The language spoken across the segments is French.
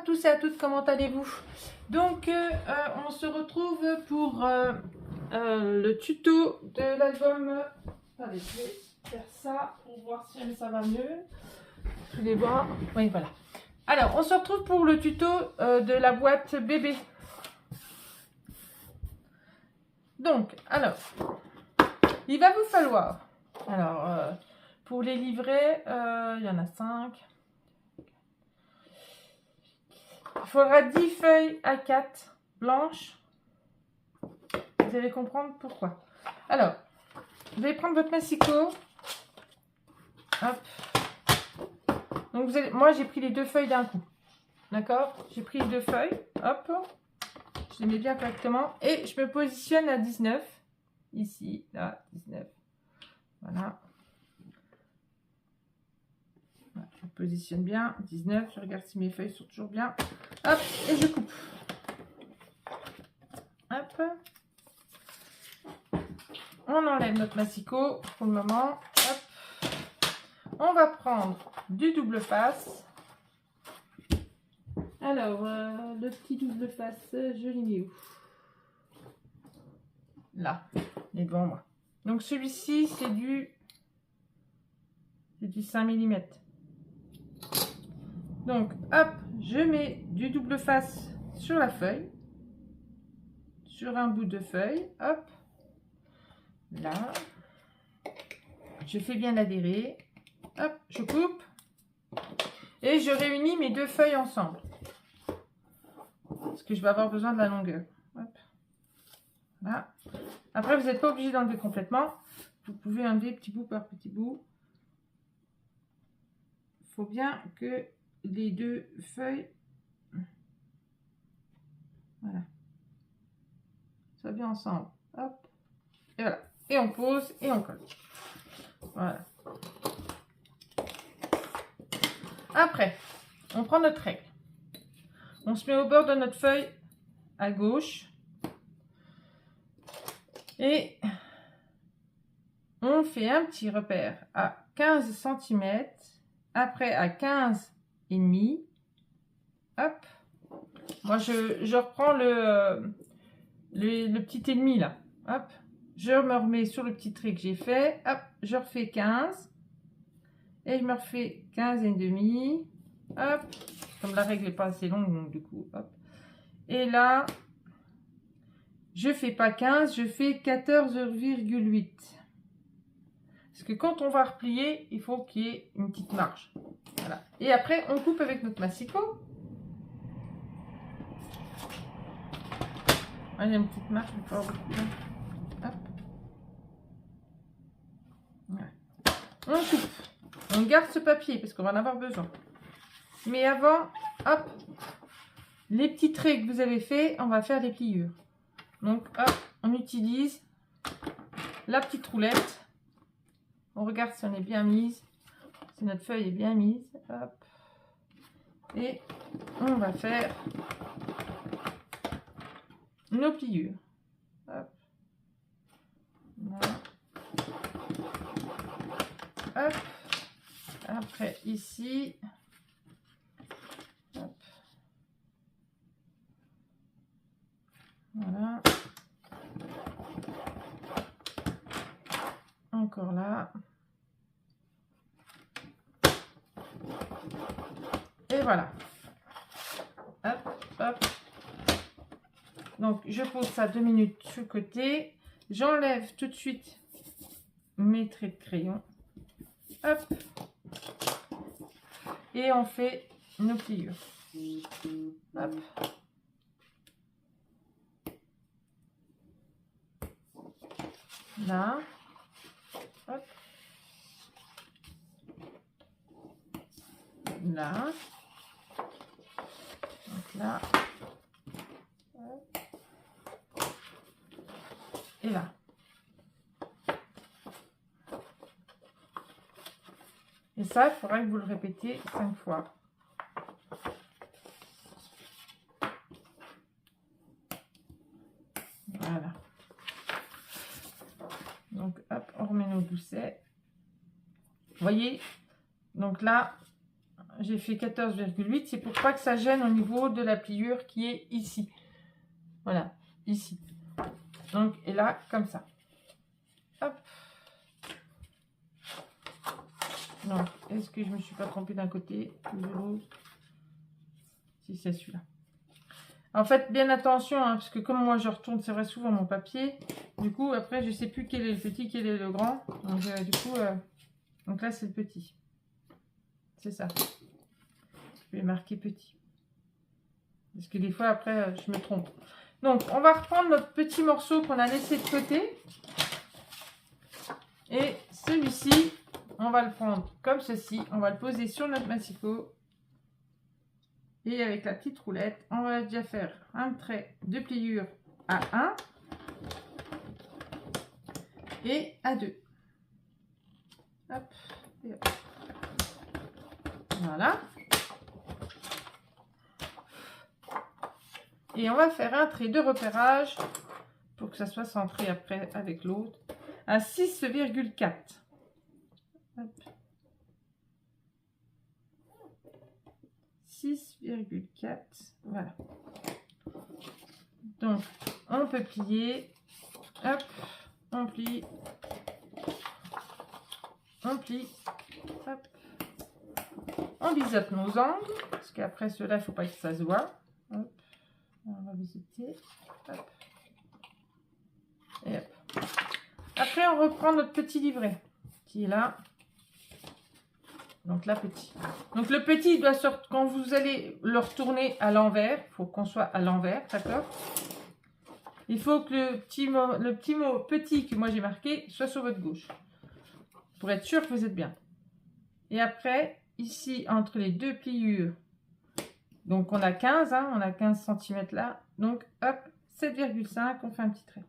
tous et à toutes, comment allez-vous? Donc, on se retrouve pour le tuto de l'album. Allez, je vais faire ça pour voir si ça va mieux. Je vais voir. Oui, voilà. Alors, on se retrouve pour le tuto de la boîte bébé. Donc, alors, il va vous falloir, alors, pour les livrets, il y en a 5. Il faudra 10 feuilles A4 blanches. Vous allez comprendre pourquoi. Alors, vous allez prendre votre massicot. Hop. Donc, moi, j'ai pris les 2 feuilles d'un coup. D'accord? J'ai pris les 2 feuilles. Hop. Je les mets bien correctement. Et je me positionne à 19. Ici, là, 19. Voilà. Je me positionne bien. 19. Je regarde si mes feuilles sont toujours bien. Hop. Et je coupe. Hop. On enlève notre massicot pour le moment. Hop. On va prendre du double face. Alors, le petit double face, je l'ai mis où? Là, il est devant moi. Donc celui-ci, c'est du 5 mm. Donc, hop, je mets du double face sur la feuille. Sur un bout de feuille, hop. Là. Je fais bien adhérer. Hop, je coupe. Et je réunis mes 2 feuilles ensemble. Parce que je vais avoir besoin de la longueur. Hop. Voilà. Après, vous n'êtes pas obligé d'enlever complètement. Vous pouvez enlever petit bout par petit bout. Il faut bien que les 2 feuilles, voilà, soient bien ensemble. Hop. Et voilà. Et on pose et on colle. Voilà. Après, on prend notre règle. On se met au bord de notre feuille à gauche. Et on fait un petit repère à 15 cm. Après à 15 et demi. Hop. Moi, je reprends le petit ennemi là. Hop. Je me remets sur le petit trait que j'ai fait. Hop. Je refais 15. Et je me refais 15 et demi. Hop. Comme la règle n'est pas assez longue, donc du coup, hop. Et là, je fais pas 15, je fais 14,8. Parce que quand on va replier, il faut qu'il y ait une petite marge. Voilà. Et après, on coupe avec notre massicot. Ah, il y a une petite marge, mais pas beaucoup. Hop. Voilà. On coupe. On garde ce papier parce qu'on va en avoir besoin. Mais avant, hop, les petits traits que vous avez faits, on va faire des pliures. Donc, hop, on utilise la petite roulette. On regarde si on est bien mise, si notre feuille est bien mise. Hop. Et on va faire nos pliures. Hop. Voilà. Hop. Après, ici. Hop. Voilà. Encore là. Et voilà. Hop, hop. Donc, je pose ça 2 minutes sur le côté. J'enlève tout de suite mes traits de crayon. Hop. Et on fait nos pliures. Hop. Là. Hop. Là. Donc là. Hop. Et là. Et ça, il faudra que vous le répétiez 5 fois. Voilà. Donc, hop, on remet nos goussets. Vous voyez? Donc là, j'ai fait 14,8. C'est pour pas que ça gêne au niveau de la pliure qui est ici. Voilà, ici. Donc, et là, comme ça. Hop. Non, est-ce que je me suis pas trompée d'un côté ou de l'autre? Si, c'est celui-là. En fait, bien attention, hein, parce que comme moi je retourne, c'est vrai, souvent mon papier. Du coup, après, je sais plus quel est le petit, quel est le grand. Donc, du coup, donc là, c'est le petit. C'est ça. Je vais marquer petit. Parce que des fois, après, je me trompe. Donc, on va reprendre notre petit morceau qu'on a laissé de côté. Et celui-ci, on va le prendre comme ceci. On va le poser sur notre massicot. Et avec la petite roulette, on va déjà faire un trait de pliure à 1 et à 2. Hop, et hop. Voilà. Et on va faire un trait de repérage pour que ça soit centré après avec l'autre à 6,4. 6,4. Voilà. Donc, on peut plier. Hop, on plie. On plie. Hop. On biseaute nos angles. Parce qu'après cela, il ne faut pas que ça se voit. Hop. On va biseauter. Hop. Et hop. Après, on reprend notre petit livret qui est là. Donc là, petit. Donc le petit, il doit sortir quand vous allez le retourner à l'envers. Il faut qu'on soit à l'envers, d'accord? Il faut que le petit mot petit que moi j'ai marqué soit sur votre gauche. Pour être sûr que vous êtes bien. Et après, ici, entre les deux pliures, donc on a 15, hein, on a 15 cm là. Donc hop, 7,5, on fait un petit trait.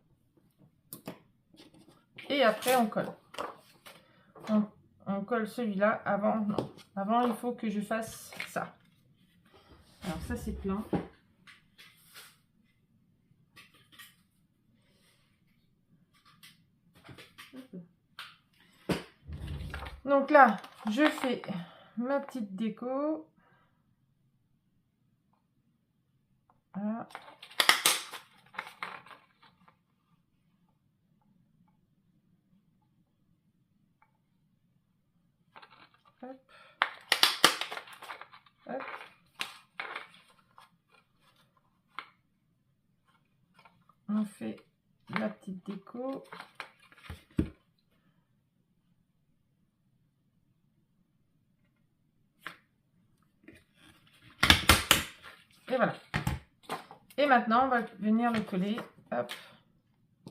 Et après, on colle. On colle celui-là avant. Non, avant, il faut que je fasse ça. Alors ça, c'est plein. Donc là, je fais ma petite déco. Voilà. Hop. Hop. On fait la petite déco. Et voilà. Et maintenant, on va venir le coller. Hop.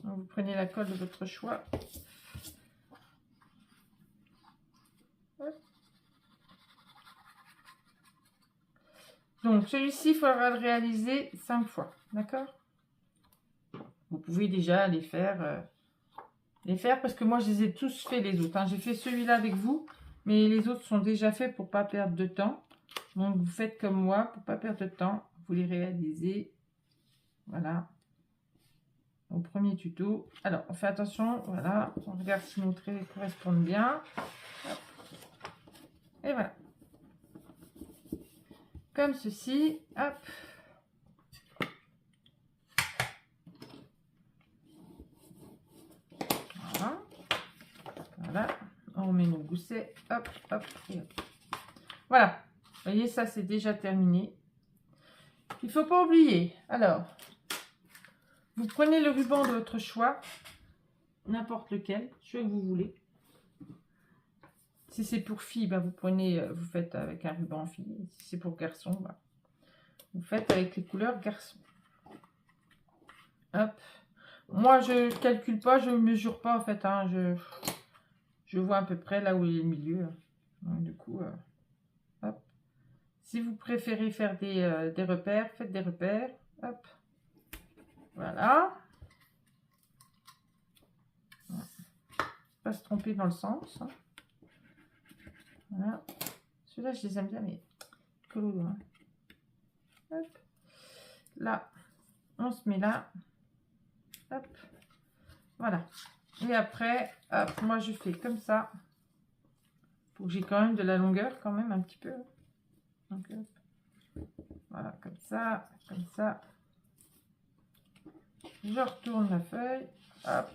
Donc, vous prenez la colle de votre choix. Hop. Donc, celui-ci, il faudra le réaliser 5 fois. D'accord? Vous pouvez déjà les faire parce que moi, je les ai tous fait les autres. Hein. J'ai fait celui-là avec vous, mais les autres sont déjà faits pour ne pas perdre de temps. Donc, vous faites comme moi pour ne pas perdre de temps. Vous les réalisez. Voilà. Au premier tuto. Alors, on fait attention. Voilà. On regarde si nos traits correspondent bien. Hop. Et voilà. Comme ceci. Hop. Voilà. Voilà. On met nos goussets. Hop, hop, et hop. Voilà. Vous voyez, ça, c'est déjà terminé. Il ne faut pas oublier. Alors, vous prenez le ruban de votre choix. N'importe lequel. Celui que vous voulez. Si c'est pour fille, bah, vous faites avec un ruban fille. Si c'est pour garçon, bah, vous faites avec les couleurs garçon. Hop. Moi, je calcule pas, je ne mesure pas en fait. Hein, je vois à peu près là où est le milieu. Donc, du coup, hop. Si vous préférez faire des repères, faites des repères. Hop. Voilà. Pas se tromper dans le sens. Hein. Voilà. Ceux-là, je les aime bien, mais colo. Hein. Hop. Là, on se met là. Hop. Voilà. Et après, hop, moi, je fais comme ça. Pour que j'ai quand même de la longueur, quand même, un petit peu. Donc, voilà, comme ça, comme ça. Je retourne la feuille. Hop.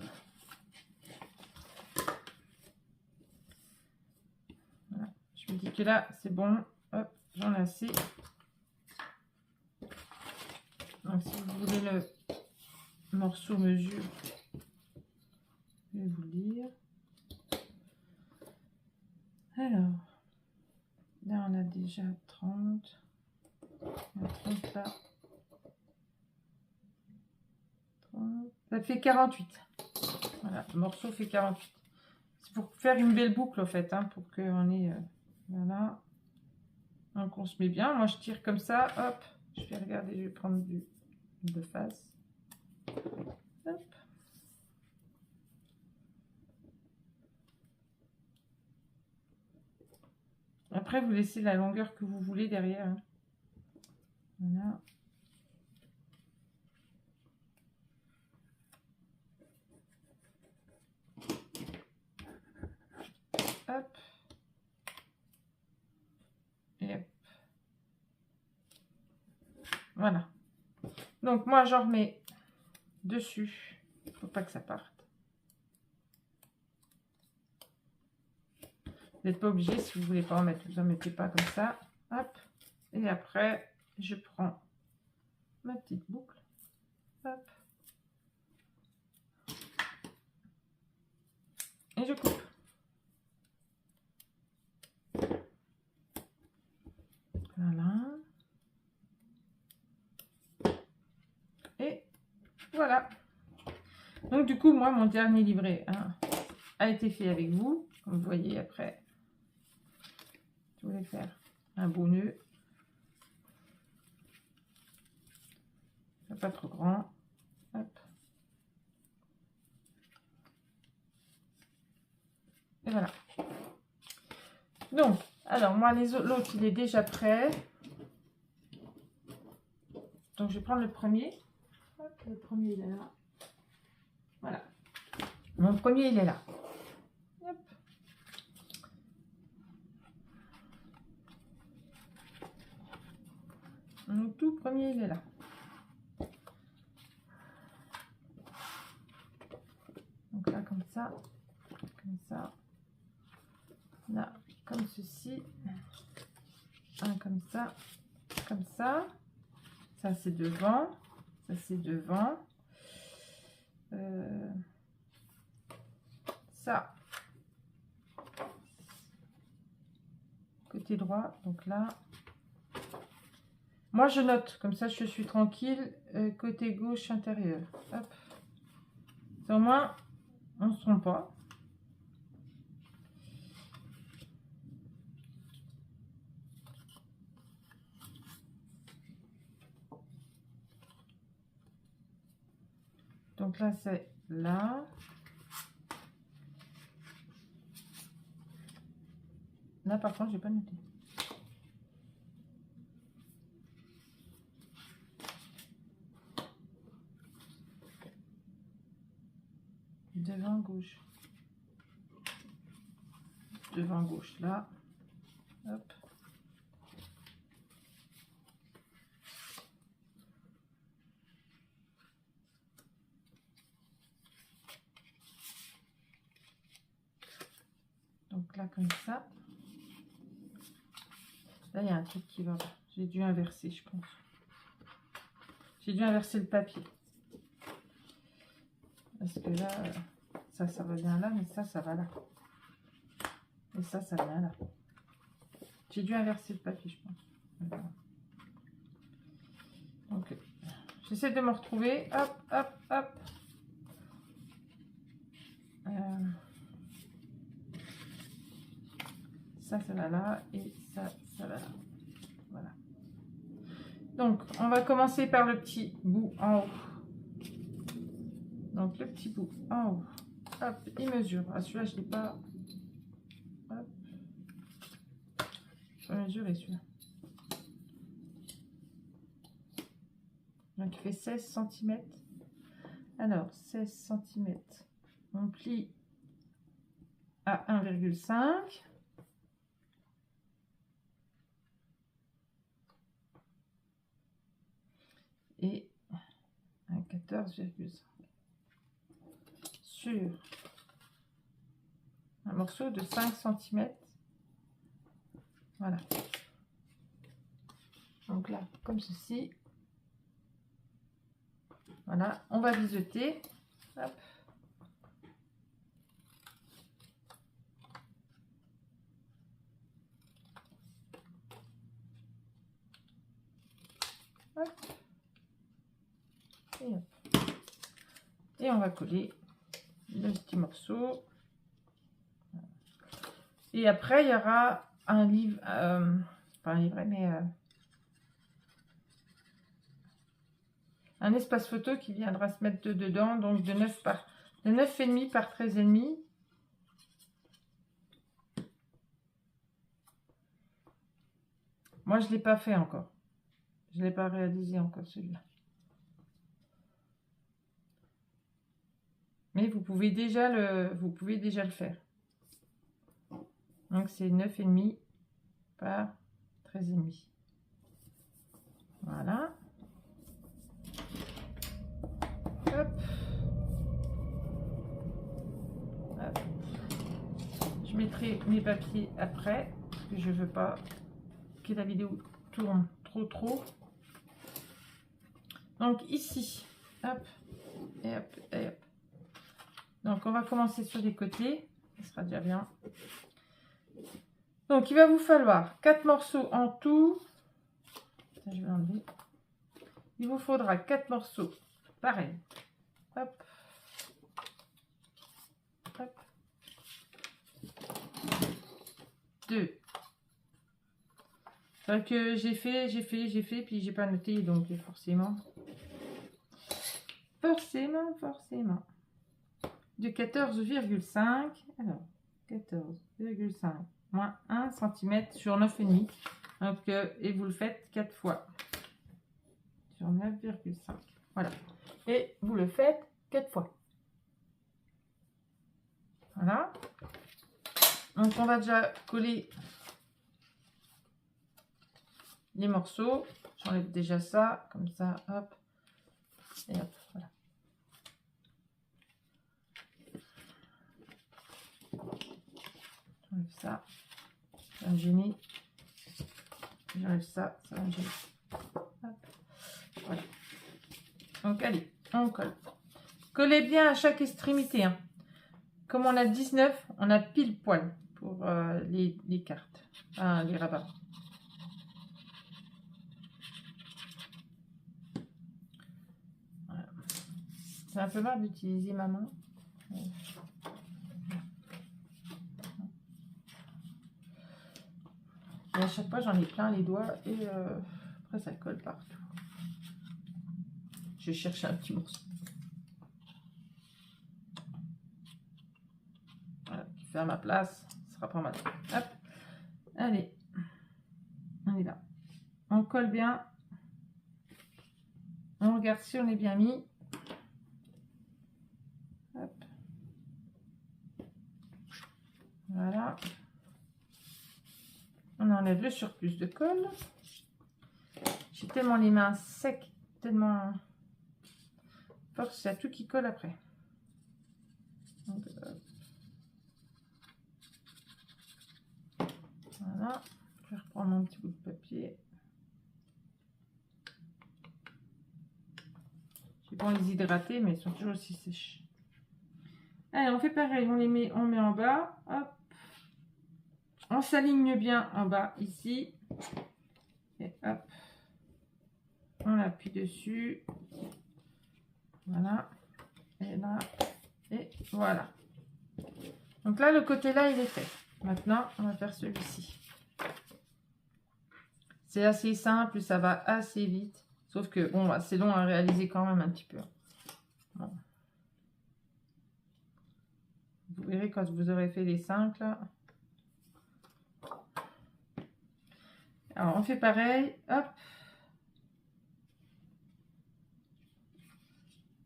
Voilà. Je me dis que là, c'est bon. Hop, j'en ai assez. Donc, si vous voulez le morceau mesure, je vais vous le dire. Alors, là, on a déjà 30. On a 30 là. 30. Ça fait 48. Voilà, le morceau fait 48. C'est pour faire une belle boucle, en fait, hein, pour qu'on ait... voilà. Donc, on se met bien. Moi, je tire comme ça. Hop. Je vais regarder, je vais prendre de face. Hop. Après, vous laissez la longueur que vous voulez derrière. Hein. Voilà. Hop. Et hop. Voilà. Donc, moi, j'en remets dessus. Faut pas que ça parte. Vous n'êtes pas obligé, si vous voulez pas en mettre, vous en mettez pas comme ça. Hop. Et après, je prends ma petite boucle. Hop. Et je coupe. Voilà. Et voilà. Donc du coup, moi, mon dernier livret hein, a été fait avec vous. Comme vous voyez après, je voulais faire un beau nœud. Pas trop grand. Hop. Et voilà. Donc, alors moi, l'autre, il est déjà prêt. Donc, je vais prendre le premier. Hop, le premier, il est là. Voilà. Mon premier, il est là. Hop. Mon tout premier, il est là. Donc là, comme ça. Là, comme ceci. Un comme ça. Comme ça. Ça, c'est devant. Ça, c'est devant. Ça. Côté droit. Donc là. Moi, je note. Comme ça, je suis tranquille. Côté gauche intérieur. Hop. Au moins, on ne se trompe pas. Donc là, c'est là. Là, par contre, j'ai pas noté. Devant gauche. Devant gauche, là. Hop. Donc là, comme ça. Là, il y a un truc qui va pas. J'ai dû inverser, je pense. J'ai dû inverser le papier. Parce que là, ça va bien là, mais ça va là. Et ça vient là. J'ai dû inverser le papier, je pense. Voilà. Donc, j'essaie de me retrouver. Hop, hop, hop. Ça va là. Et ça va là. Voilà. Donc, on va commencer par le petit bout en haut. Donc, le petit bout en haut. Hop, il mesure. Ah, celui-là, je ne l'ai pas. Hop. Je vais mesurer celui-là. Donc, il fait 16 cm. Alors, 16 cm. On plie à 1,5. et un 14,5 sur un morceau de 5 cm. Voilà. Donc là, comme ceci. Voilà, on va biseauter. Hop. Hop. Et hop. Et on va coller le petit morceau. Et après, il y aura un livre, pas un livret, mais un espace photo qui viendra se mettre dedans, donc de 9,5 par 13,5. Moi, je ne l'ai pas fait encore. Je ne l'ai pas réalisé encore, celui-là. Mais vous pouvez déjà le faire. Donc, c'est 9,5 par 13,5. Voilà. Hop. Hop. Je mettrai mes papiers après, parce que je ne veux pas que la vidéo tourne trop. Donc ici, hop, et hop, et hop. Donc on va commencer sur les côtés, ça sera déjà bien. Donc il va vous falloir 4 morceaux en tout. Ça, je vais enlever. Il vous faudra 4 morceaux, pareil. Hop. Hop. 2. C'est vrai que j'ai fait, puis j'ai pas noté, donc forcément. De 14,5. Alors, 14,5 moins 1 cm sur 9,5. Donc, et vous le faites 4 fois. Sur 9,5. Voilà. Et vous le faites 4 fois. Voilà. Donc, on va déjà coller les morceaux. J'enlève déjà ça, comme ça, hop. Et hop, voilà. J'enlève ça, ça va me gêner. J'enlève ça, ça va me gêner. Hop. Voilà. Donc allez, on colle. Collez bien à chaque extrémité. Hein. Comme on a 19, on a pile poil pour les cartes, les rabats. Voilà. C'est un peu marre d'utiliser ma main. Et à chaque fois, j'en ai plein les doigts et après, ça colle partout. Je vais chercher un petit morceau. Voilà, qui fait à ma place. Ce sera pas mal. Hop. Allez. On est là. On colle bien. On regarde si on est bien mis. Hop. Voilà. On enlève le surplus de colle. J'ai tellement les mains secs, tellement force, il y a tout qui colle après. Donc, voilà. Je vais reprendre un petit bout de papier. J'ai pas les hydrater, mais ils sont toujours aussi sèches. Allez, on fait pareil, on met en bas. Hop. On s'aligne bien en bas ici. Et hop. On appuie dessus. Voilà. Et là. Et voilà. Donc là, le côté là, il est fait. Maintenant, on va faire celui-ci. C'est assez simple, ça va assez vite. Sauf que, bon, c'est long à réaliser quand même un petit peu. Bon. Vous verrez quand vous aurez fait les 5, là. Alors, on fait pareil. Hop.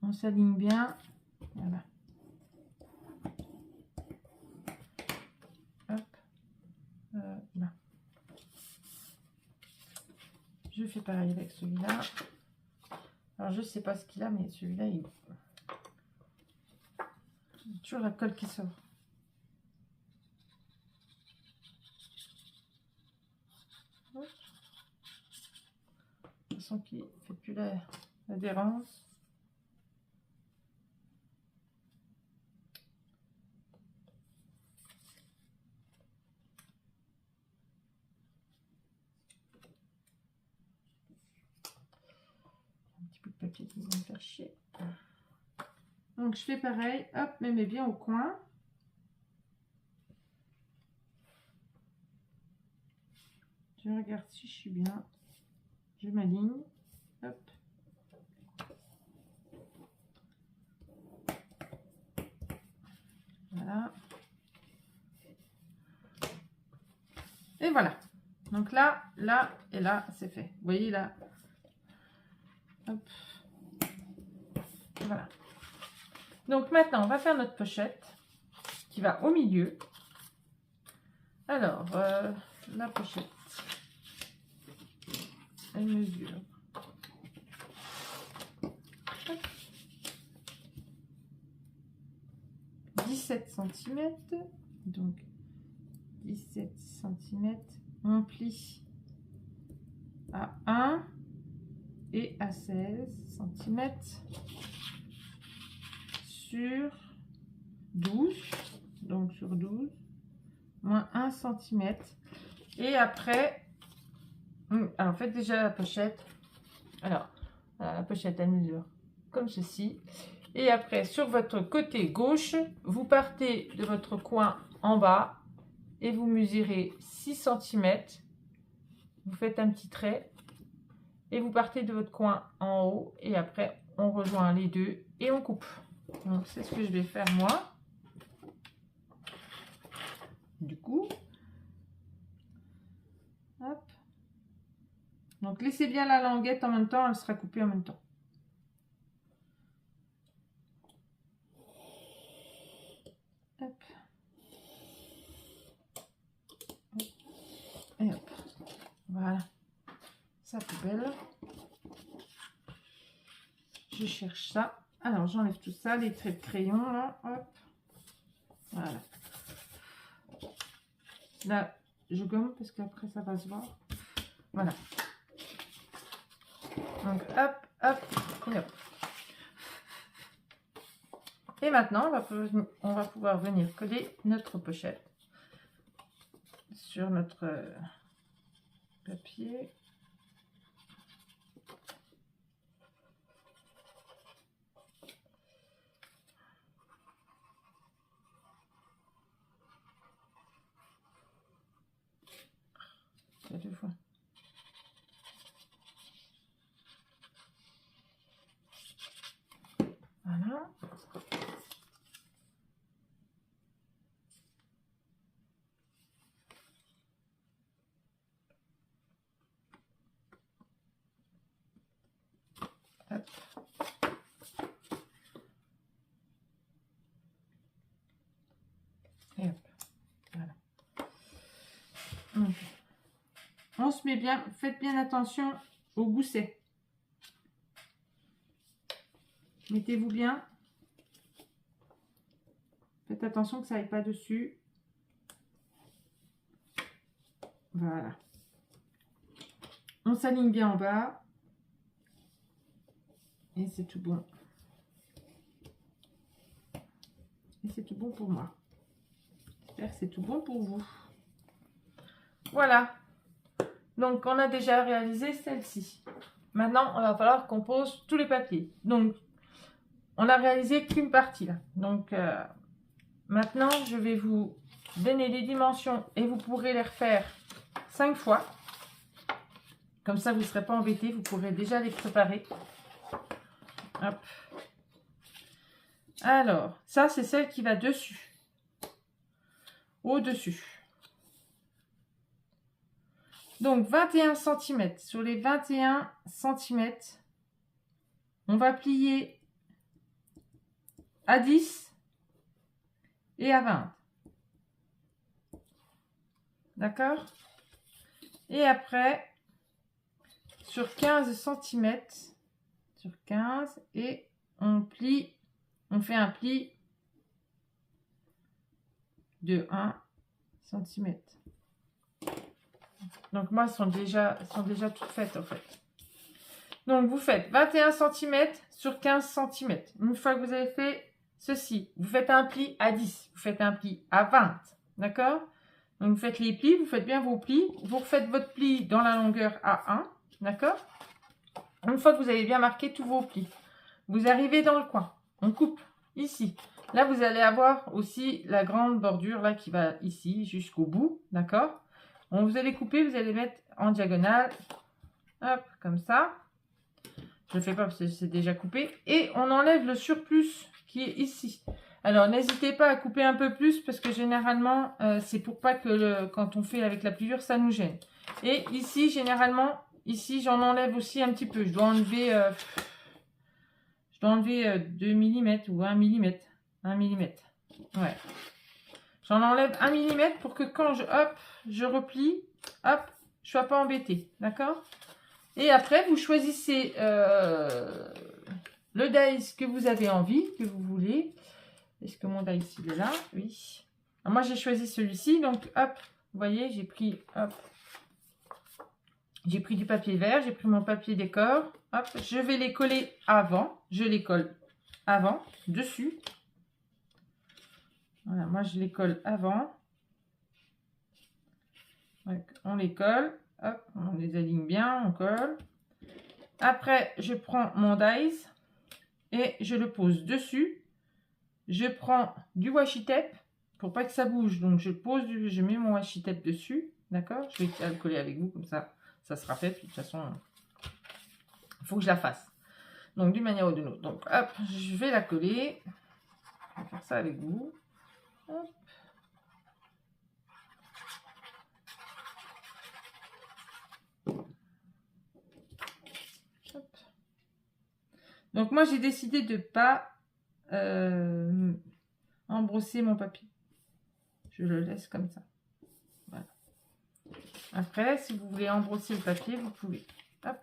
On s'aligne bien. Voilà. Hop. Là. Je fais pareil avec celui-là. Alors, je sais pas ce qu'il a, mais celui-là, il a toujours la colle qui sort. De toute façon, qui fait plus l'adhérence. Un petit bout de papier qui va me faire chier. Donc, je fais pareil. Hop, me mets bien au coin. Je regarde si je suis bien. Je m'aligne. Hop. Voilà. Et voilà. Donc là, là et là, c'est fait. Vous voyez là. Hop. Voilà. Donc maintenant, on va faire notre pochette qui va au milieu. Alors, la pochette, elle mesure 17 cm. Donc, 17 cm. On plie à 1 et à 16 cm sur 12. Donc, sur 12. Moins 1 cm. Et après, alors faites déjà la pochette. Alors, la pochette, elle mesure comme ceci. Et après, sur votre côté gauche, vous partez de votre coin en bas et vous mesurez 6 cm. Vous faites un petit trait et vous partez de votre coin en haut. Et après, on rejoint les deux et on coupe. Donc, c'est ce que je vais faire moi. Du coup, hop. Donc, laissez bien la languette en même temps, elle sera coupée en même temps. Hop. Et hop. Voilà. Ça poubelle. Je cherche ça. Alors, j'enlève tout ça, les traits de crayon, là. Hop. Voilà. Là, je gomme parce qu'après, ça va se voir. Voilà. Donc, hop, hop, et hop. Et maintenant, on va pouvoir venir coller notre pochette sur notre papier. Deux fois. Voilà. Hop. Et hop. Voilà. Donc, on se met bien, faites bien attention au gousset. Mettez-vous bien. Faites attention que ça n'aille pas dessus. Voilà. On s'aligne bien en bas. Et c'est tout bon. Et c'est tout bon pour moi. J'espère que c'est tout bon pour vous. Voilà. Donc, on a déjà réalisé celle-ci. Maintenant, il va falloir qu'on pose tous les papiers. Donc, on a réalisé qu'une partie là. Donc, maintenant, je vais vous donner les dimensions et vous pourrez les refaire 5 fois. Comme ça, vous ne serez pas embêtés. Vous pourrez déjà les préparer. Hop. Alors, ça, c'est celle qui va dessus. Au-dessus. Donc, 21 cm. Sur les 21 cm, on va plier à 10 et à 20. D'accord? Et après, sur 15 cm, sur 15 et on plie, on fait un pli de 1 cm. Donc moi, elles sont déjà toutes faites en fait. Donc vous faites 21 cm sur 15 cm. Une fois que vous avez fait ceci, vous faites un pli à 10, vous faites un pli à 20, d'accord? Donc vous faites les plis, vous faites bien vos plis, vous refaites votre pli dans la longueur A1, d'accord? Une fois que vous avez bien marqué tous vos plis, vous arrivez dans le coin, on coupe ici. Là, vous allez avoir aussi la grande bordure là qui va ici jusqu'au bout, d'accord? Vous allez couper, vous allez mettre en diagonale, hop, comme ça. Je ne le fais pas parce que c'est déjà coupé. Et on enlève le surplus qui est ici. Alors, n'hésitez pas à couper un peu plus parce que généralement, c'est pour pas que quand on fait avec la pliure, ça nous gêne. Et ici, généralement, ici, j'en enlève aussi un petit peu. Je dois enlever 2 mm ou 1 mm. 1 mm. Ouais. J'en enlève 1 mm pour que quand je replie, hop, je ne sois pas embêtée. D'accord? Et après, vous choisissez le dice que vous avez envie, que vous voulez. Est-ce que mon dice, il est là? Oui. Alors moi, j'ai choisi celui-ci. Donc, hop, vous voyez, j'ai pris du papier vert, j'ai pris mon papier décor. Hop, je vais les coller avant. Je les colle avant, dessus. Voilà, moi, je les colle avant. Donc, on les colle. Hop, on les aligne bien, on colle. Après, je prends mon dice et je le pose dessus. Je prends du washi tape pour pas que ça bouge. Donc, je mets mon washi tape dessus. D'accord? Je vais le coller avec vous comme ça. Ça sera fait. Puis, de toute façon, il faut que je la fasse. Donc, d'une manière ou d'une autre. Donc, hop, je vais la coller. Je vais faire ça avec vous. Hop. Hop. Donc, moi, j'ai décidé de ne pas embrosser mon papier. Je le laisse comme ça. Voilà. Après, si vous voulez embrosser le papier, vous pouvez. Hop.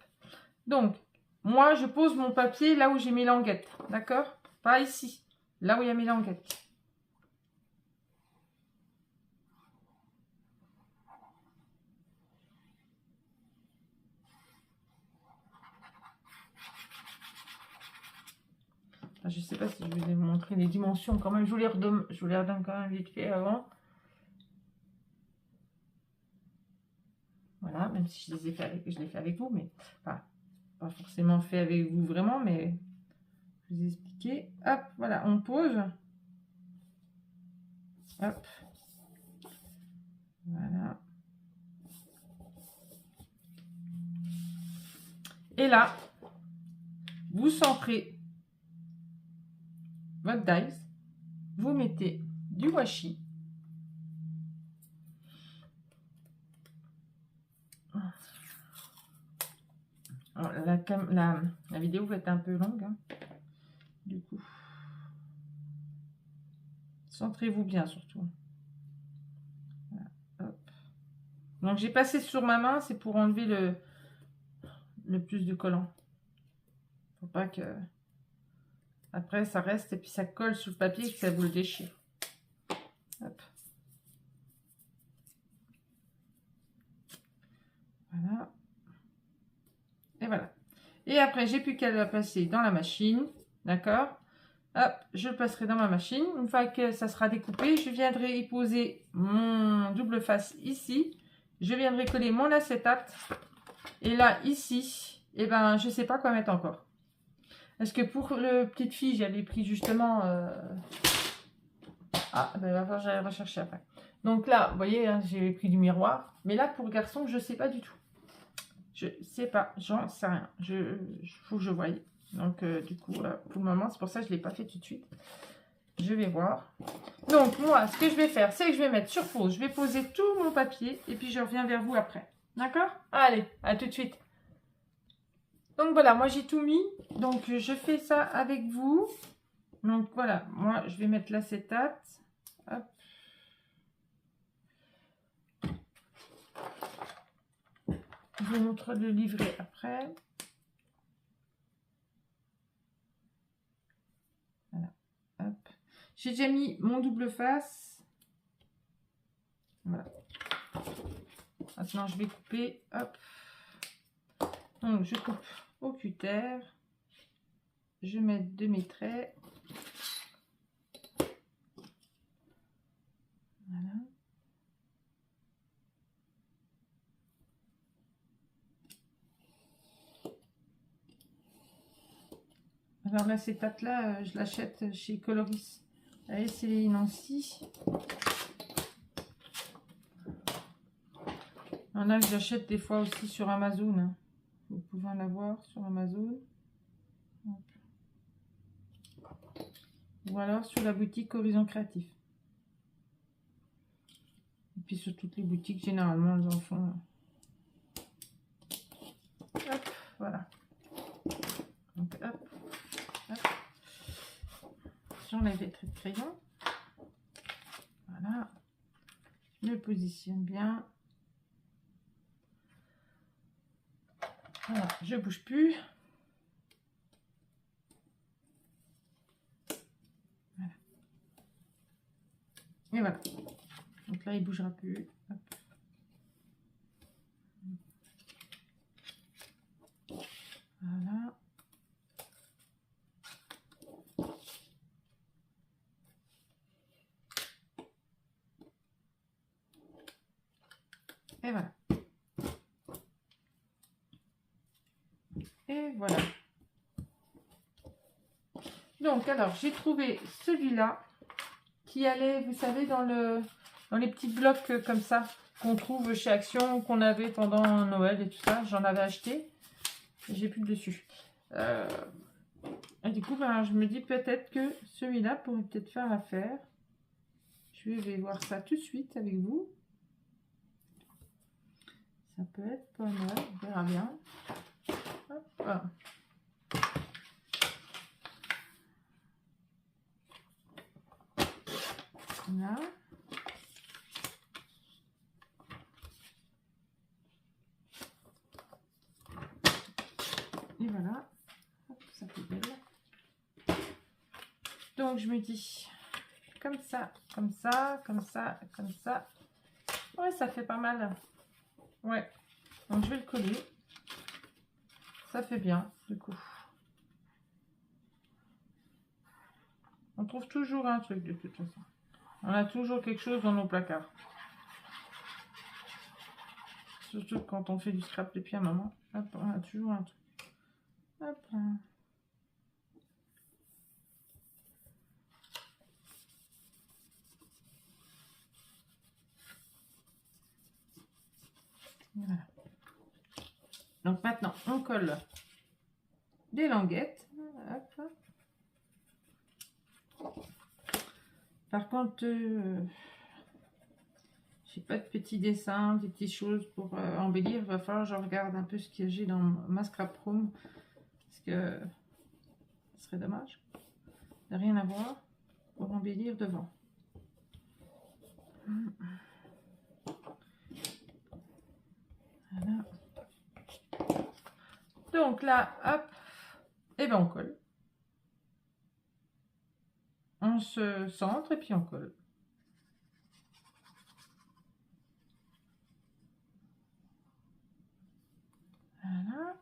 Donc, moi, je pose mon papier là où j'ai mes languettes. D'accord? Pas ici. Là où il y a mes languettes. Je ne sais pas si je vous ai montré les dimensions quand même. Je vous les redonne quand même vite fait avant. Voilà, même si je les ai fait avec vous, mais pas forcément fait avec vous vraiment, mais je vous ai expliqué. Hop, voilà, on pose. Hop. Voilà. Et là, vous centrez votre dice, vous mettez du washi. La vidéo va être un peu longue, hein. Du coup. Centrez-vous bien surtout. Voilà, hop. Donc j'ai passé sur ma main, c'est pour enlever le plus de collant. Faut pas que après ça reste et puis ça colle sur le papier et que ça vous le déchire. Hop. Voilà. Et voilà. Et après j'ai plus qu'à la passer dans la machine. D'accord? Hop, je le passerai dans ma machine. Une fois que ça sera découpé, je viendrai y poser mon double face ici. Je viendrai coller mon acétate. Et là, ici, eh ben, je ne sais pas quoi mettre encore. Parce que pour le petite fille, j'avais pris justement... Ah, ben, il va falloir que j'aille rechercher après. Donc là, vous voyez, hein, j'ai pris du miroir. Mais là, pour le garçon, je ne sais pas du tout. Je sais pas, j'en sais rien. Faut que je voie. Donc, du coup, pour le moment, c'est pour ça que je ne l'ai pas fait tout de suite. Je vais voir. Donc, moi, ce que je vais faire, c'est que je vais mettre sur pause. Je vais poser tout mon papier et puis je reviens vers vous après. D'accord? Allez, à tout de suite. Donc, voilà, moi, j'ai tout mis. Donc, je fais ça avec vous. Donc, voilà, moi, je vais mettre l'acétate. Hop. Je vous montre le livret après. J'ai déjà mis mon double face. Voilà. Maintenant, je vais couper. Hop. Donc, je coupe au cutter. Je mets de mes traits. Voilà. Alors l'acétate là, je l'achète chez Coloris. Allez, c'est les Nancy. Il y en a que j'achète des fois aussi sur Amazon. Vous pouvez en avoir sur Amazon. Ou alors sur la boutique Horizon Créatif. Et puis sur toutes les boutiques, généralement, elles en font. Hop, voilà. Donc hop, hop. J'enlève les traits de crayon. Voilà. Je me positionne bien. Voilà, je bouge plus. Voilà. Et voilà. Donc là, il ne bougera plus. Hop. Voilà. Et voilà. Et voilà. Donc, alors, j'ai trouvé celui-là qui allait, vous savez, dans les petits blocs comme ça qu'on trouve chez Action, qu'on avait pendant Noël et tout ça. J'en avais acheté. J'ai plus de dessus. Et du coup, ben, je me dis peut-être que celui-là pourrait peut-être faire l'affaire. Je vais voir ça tout de suite avec vous. Ça peut être pas mal, on verra bien. Hop, voilà. Là. Et voilà. Hop, ça fait belle. Donc je me dis comme ça, comme ça, comme ça, comme ça. Ouais, ça fait pas mal. Ouais. Donc je vais le coller. Ça fait bien, du coup. On trouve toujours un truc de toute façon. On a toujours quelque chose dans nos placards. Surtout quand on fait du scrap depuis un moment. Hop, on a toujours un truc. Hop. Voilà. Donc maintenant, on colle des languettes. Hop. Par contre, j'ai pas de petits dessins, des petites choses pour embellir. Il va falloir que je regarde un peu ce que j'ai dans ma scrap room. Parce que ce serait dommage de rien avoir pour embellir devant. Voilà. Donc là, hop, et ben on colle. On se centre et puis on colle. Voilà.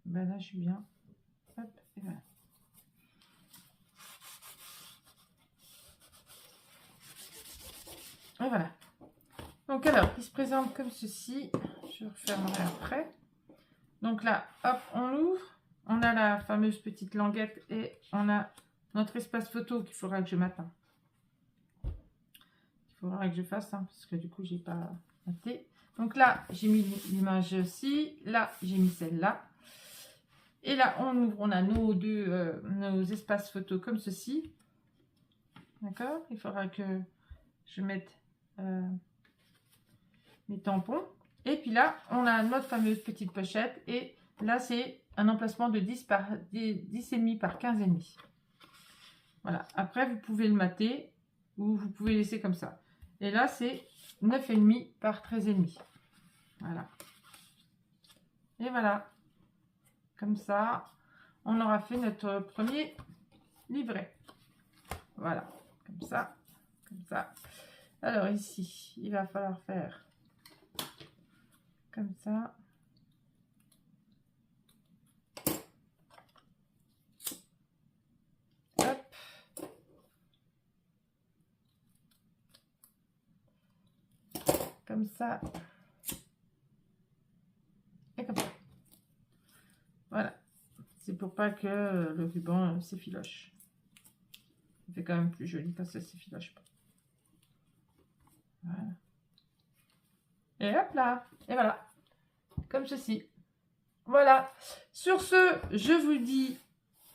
Ben là, je suis bien. Hop, et voilà. Et voilà. Donc alors, il se présente comme ceci. Je refermerai après. Donc là, hop, on l'ouvre. On a la fameuse petite languette et on a notre espace photo qu'il faudra que je mette. Il faudra que je fasse, parce que du coup, j'ai pas noté. Donc là, j'ai mis l'image aussi. Là, j'ai mis celle-là. Et là, on ouvre, on a nos espaces photos comme ceci. D'accord? Il faudra que je mette mes tampons. Et puis là, on a notre fameuse petite pochette. Et là, c'est un emplacement de 10,5 par 15,5. Voilà. Après, vous pouvez le mater. ou vous pouvez laisser comme ça. Et là, c'est 9,5 par 13,5. Voilà. Et voilà. Comme ça, on aura fait notre premier livret. Voilà. Comme ça. Comme ça. Alors ici, il va falloir faire comme ça. Hop. Comme ça. Et comme ça. Voilà. C'est pour pas que le ruban s'effiloche. Ça fait quand même plus joli quand ça s'effiloche pas. Voilà. Et hop là. Et voilà. Comme ceci. Voilà. Sur ce, je vous dis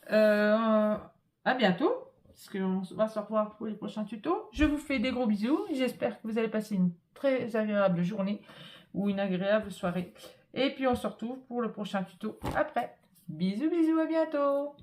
à bientôt. Parce qu'on va se revoir pour les prochains tutos. Je vous fais des gros bisous. J'espère que vous allez passer une très agréable journée ou une agréable soirée. Et puis on se retrouve pour le prochain tuto après. Bisous, bisous, à bientôt.